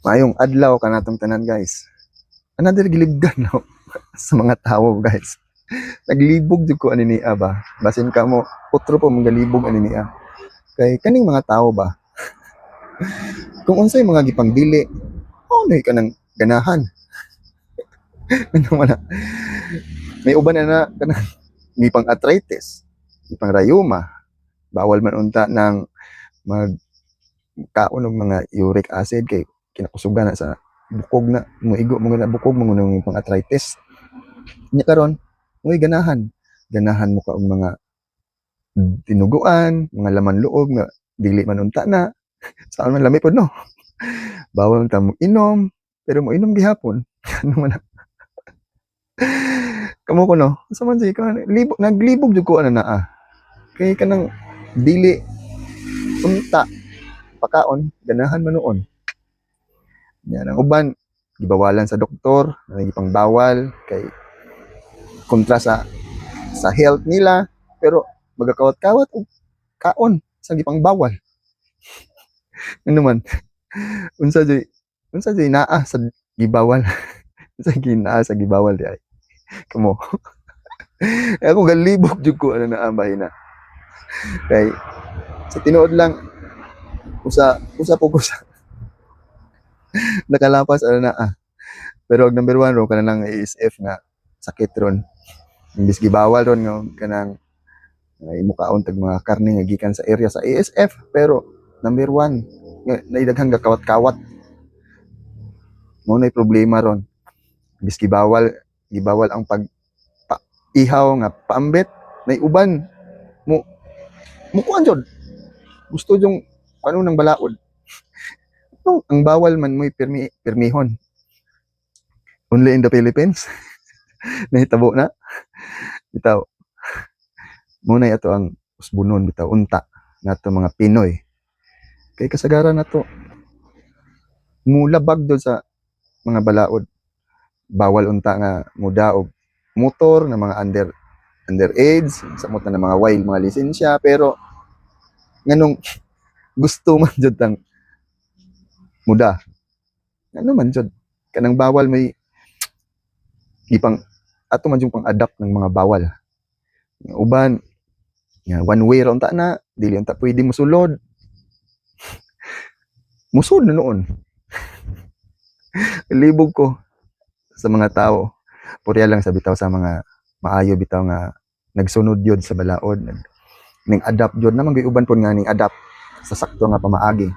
Maayong adlaw kanatong tanan guys. Another gilibgan no sa mga tao guys. Naglibog jud ko ani niya ba. Basin ka mo utro po magalibog ani niya. Kay kaning mga tao ba, kung unsay mga gipangbili, ano ka nang ganahan. Ano man na, may uban na kanang gipang arthritis, gipang rayuma, bawal man unta ng magkaon og mga uric acid kay kinakusugan na sa bukog na muigo mo na bukog mo nung pang arthritis nya karon mo'y ganahan mo ka og mga tinuguan, mga laman loob nga dili man unta na saan man lami pod no. Bawal ta mo inom pero mo inom gihapon. Ano man kamo ko no sa man si ka libog naglibog jud ko ana naa kay kanang dili unta pakaon ganahan man noon. Yan ang uban gibawalan sa doktor, gipang bawal kay kontra sa health nila pero magakawat-kawat og kaon sa gipang bawal. Ano man unsa jay naa sa gibawal. Unsa ginaa sa gibawal di ay kamo. Ako galibog jud ko ana naa bahin na. Kay sa tinuod lang usa po ko sa nakalapas ana naa. Pero ang number 1 ro kanang ASF nga sakit ron. Imbis gibawal ron nga kanang imo kaon tag mga karne nga gikan sa area sa ASF pero number 1 nga naidaghang gakawat-kawat. Mao nay problema ron. Imbis gibawal ang ihaw nga paambet nay uban mo kuan jud. Gusto yung ano nang balaod. No, ang bawal man mo'y permihon. Only in the Philippines. Nahitabo na. Bitaw. Muna ito ang usbunon bitaw unta nato mga Pinoy. Kay kasagaran nato mulabag do sa mga balaod. Bawal unta nga mudaog motor na mga underage, samot na mga wild mga lisensya pero nganong gusto man jud tang muda. Ano man jud kanang bawal may ipang ato man yung pang-adapt ng mga bawal. Uban nga one way ra unta na, dili unta pwede mosulod. Musud na noon. Libog ko sa mga tao. Purya lang sa bitaw sa mga maayo bitaw nga nagsunod yod sa balaod. Ning adapt yod naman gay uban pon nga ning adapt sa sakto nga pamaagi.